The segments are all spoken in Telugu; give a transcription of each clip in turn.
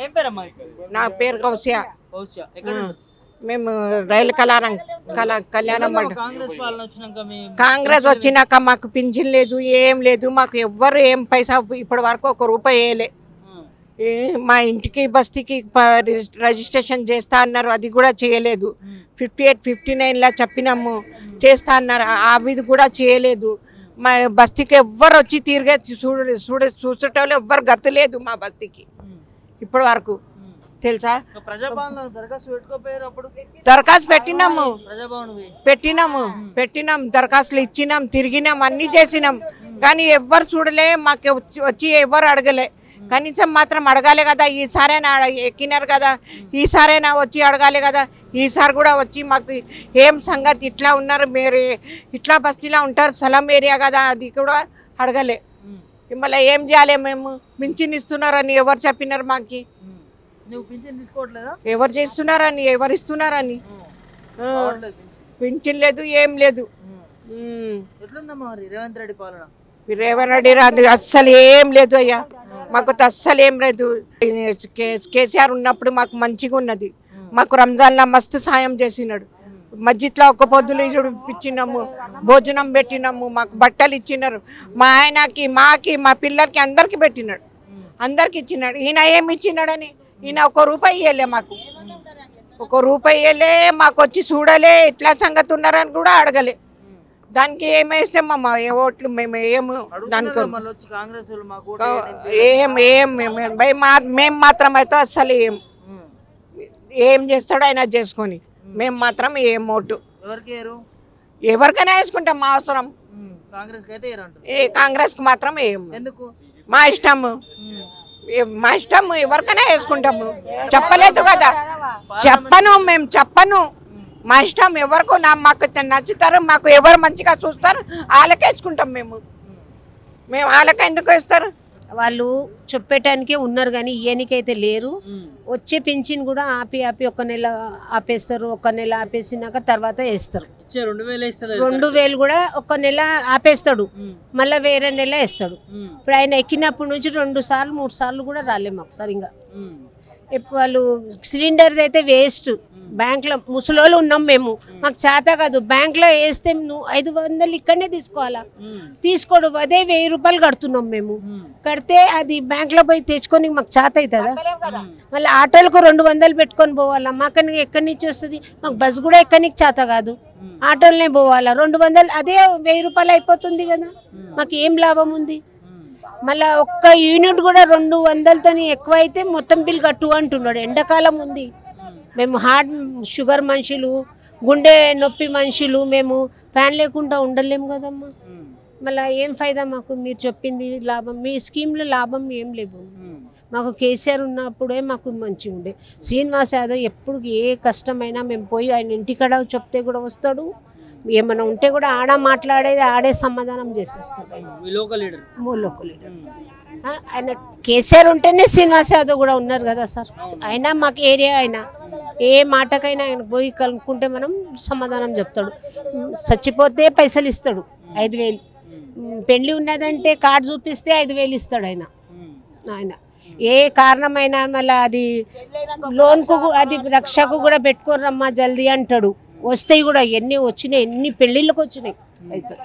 ఏం పేరమ్మా? నా పేరు కౌసియా. కౌసియా. ఎక్కడ ఉంటారు? మేము రైలు కళ్యాణం కాంగ్రెస్ పాలన వచ్చినాక కాంగ్రెస్ వచ్చినాక మాకు పింఛన్ లేదు, ఏం లేదు. మాకు ఎవ్వరు ఏం పైసా ఇప్పటి వరకు 1 రూపాయి వేయలే. మా ఇంటికి బస్తీకి రిజిస్ట్రేషన్ చేస్తా అన్నారు, అది కూడా చేయలేదు. 58, 59లా చెప్పినాము చేస్తా అన్నారు, అవి కూడా చేయలేదు. మా బస్తీకి ఎవ్వరు వచ్చి తిరిగే చూసేటోళ్ళు ఎవ్వరు గతి లేదు మా బస్తీకి ఇప్పటి వరకు, తెలుసా? దరఖాస్తు పెట్టినాము దరఖాస్తులు ఇచ్చినాం, తిరిగినాం, అన్ని చేసినాం. కానీ ఎవ్వరు చూడలే, మాకు వచ్చి ఎవ్వరు అడగలే. కనీసం మాత్రం అడగాలి కదా, ఈసారైనా ఎక్కినారు కదా, ఈసారైనా వచ్చి అడగాలి కదా. ఈసారి కూడా వచ్చి మాకు ఏం సంగతి, ఇట్లా ఉన్నారు మీరు, ఇట్లా బస్తీలా ఉంటారు, సలం ఏరియా కదా, అది కూడా అడగలే. మళ్ళీ ఏం చేయాలి మేము? పింఛన్ ఇస్తున్నారని ఎవరు చెప్పినారు మాకు? ఎవరు చేస్తున్నారని, ఎవరు ఇస్తున్నారని? పింఛన్ లేదు, ఏం లేదు. రేవంత్ రెడ్డి అస్సలు ఏం లేదు అయ్యా, మాకు అస్సలు ఏం లేదు. కేసీఆర్ ఉన్నప్పుడు మాకు మంచిగా ఉన్నది. మాకు రంజాన్లో మస్తు సాయం చేసినాడు. మస్జిద్లో 1 పొద్దులు ఇచ్చినాము, భోజనం పెట్టినాము, మాకు బట్టలు ఇచ్చినారు. మా ఆయనకి, మాకి, మా పిల్లలకి అందరికి పెట్టినాడు, అందరికి ఇచ్చినాడు. ఈయన ఏమి ఇచ్చినాడని ఈయన 1 రూపాయి ఇవ్వలే మాకు, 1 రూపాయి ఇవ్వలే. మాకు వచ్చి చూడలే, ఇట్లా సంగతి ఉన్నారని కూడా అడగలే. దానికి ఏమేస్తే మా ఓట్లు మేము ఏము దానికి మేము మాత్రం అయితే అస్సలు ఏం చేస్తాడో ఆయన చేసుకొని, మేము మాత్రం ఏం ఓటు ఎవరికైనా వేసుకుంటాం మా అవసరం. కాంగ్రెస్కి మాత్రం ఏం, మా ఇష్టము, మా ఇష్టం, ఎవరికైనా వేసుకుంటాము. చెప్పలేదు కదా, మేము చెప్పను, మా ఇష్టం. ఎవరికో మాకు నచ్చుతారు, మాకు ఎవరు మంచిగా చూస్తారు వాళ్ళకే ఇచ్చుకుంటాం. మేము వాళ్ళకే ఎందుకు ఇస్తారు? వాళ్ళు చెప్పేటానికే ఉన్నారు కానీ ఇయ్యనికైతే లేరు. వచ్చే పింఛన్ కూడా ఆపి 1 నెల ఆపేస్తారు, 1 నెల ఆపేసినాక తర్వాత వేస్తారు. 2000 కూడా 1 నెల ఆపేస్తాడు, మళ్ళీ వేరే నెల వేస్తాడు. ఇప్పుడు ఆయన ఎక్కినప్పటి నుంచి 2 సార్లు 3 సార్లు కూడా రాలే మాకు సరిగా. వాళ్ళు సిలిండర్ది అయితే వేస్ట్. బ్యాంక్లో ముసలోళ్ళు ఉన్నాం మేము, మాకు చేత కాదు. బ్యాంక్లో వేస్తే నువ్వు 500 ఇక్కడనే తీసుకోవాలా, తీసుకోడు. అదే 1000 రూపాయలు కడుతున్నాం మేము. కడితే అది బ్యాంక్లో పోయి తెచ్చుకొని మాకు చేత అవుతుందా? మళ్ళీ ఆటోలకు 200 పెట్టుకొని పోవాలా, మాకు ఎక్కడి నుంచి వస్తుంది? మాకు బస్ కూడా ఎక్కడికి చేత కాదు, ఆటోలనే పోవాలా. 200 అదే 1000 రూపాయలు అయిపోతుంది కదా, మాకు ఏం లాభం ఉంది? మళ్ళీ 1 యూనిట్ కూడా 200తో ఎక్కువ అయితే మొత్తం బిల్ కట్టు అంటున్నాడు. ఎండాకాలం ఉంది, మేము హార్ట్ షుగర్ మనుషులు, గుండె నొప్పి మనుషులు, మేము ఫ్యాన్ లేకుండా ఉండలేము కదమ్మా. మళ్ళీ ఏం ఫైదా మాకు? మీరు చెప్పింది లాభం, మీ స్కీమ్లో లాభం ఏం లేవు మాకు. కేసీఆర్ ఉన్నప్పుడే మాకు మంచిగా ఉండే. శ్రీనివాస్ యాదవ్ ఎప్పుడు ఏ కష్టమైనా మేము పోయి ఆయన ఇంటికాడ చెప్తే కూడా వస్తాడు, ఏమైనా ఉంటే కూడా ఆడ మాట్లాడేది ఆడే సమాధానం చేసేస్తాడు. లోకల్ లీడర్ ఆయన కేసీఆర్ ఉంటేనే శ్రీనివాస్ యాదవ్ కూడా ఉన్నారు కదా సార్. అయినా మాకు ఏరియా అయినా ఏ మాటకైనా ఆయన పోయి కలుపుకుంటే మనం సమాధానం చెప్తాడు. చచ్చిపోతే పైసలు ఇస్తాడు 5000. పెళ్ళి ఉన్నదంటే కార్డు చూపిస్తే 5000 ఇస్తాడు ఆయన ఏ కారణమైనా. మళ్ళీ అది లోన్కు అది రక్షకు కూడా పెట్టుకోరమ్మా జల్దీ అంటాడు. వస్తాయి కూడా, ఎన్ని వచ్చినాయి, ఎన్ని పెళ్ళిళ్ళకి వచ్చినాయి పైసలు.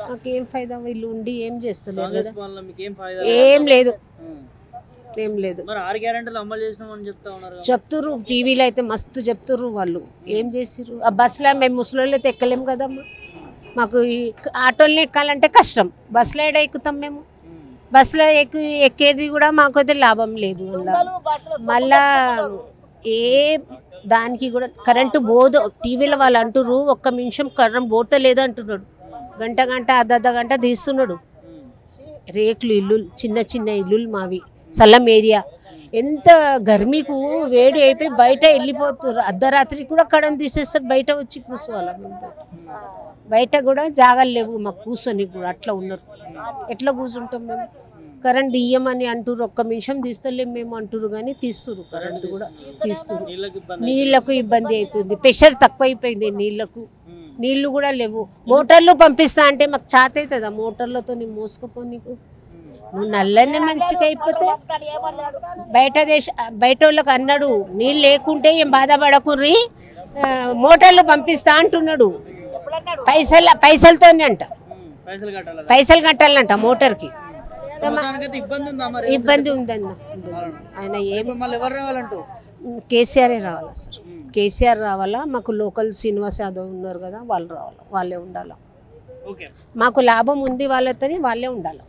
మాకేం ఫైదా? వీళ్ళు ఉండి ఏం చేస్తలేరు కదా, ఏం లేదు, ఏం లేదు. చెప్తుర్రు టీవీలో అయితే మస్తు చెప్తుర్రు. వాళ్ళు ఏం చేసిర్రు? ఆ బస్సులో మేము ముసలోళ్ళు అయితే ఎక్కలేము కదమ్మా. మాకు ఈ ఆటోల్ని ఎక్కాలంటే కష్టం, బస్సులో ఏడ ఎక్కుతాం మేము? బస్సులో ఎక్కేది కూడా మాకైతే లాభం లేదు. మళ్ళా ఏ దానికి కూడా కరెంటు పోదు. టీవీలో వాళ్ళు అంటుర్రు 1 నిమిషం కరెంట్ పోతలేదు అంటున్నాడు. గంట అర్ధ గంట తీస్తున్నాడు. రేకులు ఇల్లు, చిన్న ఇల్లులు మావి, సల్లం ఏరియా. ఎంత గర్మీకు వేడి అయిపోయి బయట వెళ్ళిపోతున్నారు. అర్ధరాత్రి కూడా కరెంట్ తీసేస్తారు, బయట వచ్చి కూర్చోవాలి. బయట కూడా జాగాలు లేవు మాకు కూర్చొని కూడా, అట్లా ఉన్నారు. ఎట్లా కూర్చుంటాం మేము? కరెంట్ తీయమని అంటారు, 1 నిమిషం తీస్తలేము మేము అంటారు కానీ తీస్తురు, కరెంట్ కూడా తీస్తురు. నీళ్లకు ఇబ్బంది అవుతుంది, ప్రెషర్ తక్కువ అయిపోయింది నీళ్లకు, నీళ్లు కూడా లేవు. మోటార్లు పంపిస్తా అంటే మాకు చేత అవుతుందా మోటార్లతో మోసుకపో? నీకు నువ్వు నల్లనే మంచిగా అయిపోతే బయట వాళ్ళకి అన్నాడు నీళ్ళు లేకుంటే ఏం బాధపడకుర్రి మోటార్లు పంపిస్తా అంటున్నాడు పైసలతోనే అంట పైసలు కట్టాలి పైసలు కట్టాలంట మోటార్కి మొత్తానికైతే ఇబ్బంది ఉందా మరి ఇబ్బంది ఉందన్న ఆయన ఏం ఇప్పుడు మళ్ళీ ఎవరు రావాలంటూ కేసీఆరే రావాలా సార్ కేసీఆర్ రావాలా మాకు లోకల్ శ్రీనివాస్ యాదవ్ ఉన్నారు కదా వాళ్ళు రావాలా వాళ్ళే ఉండాలా ఓకే మాకు లాభం ఉంది వాళ్ళతోని వాళ్ళే ఉండాలి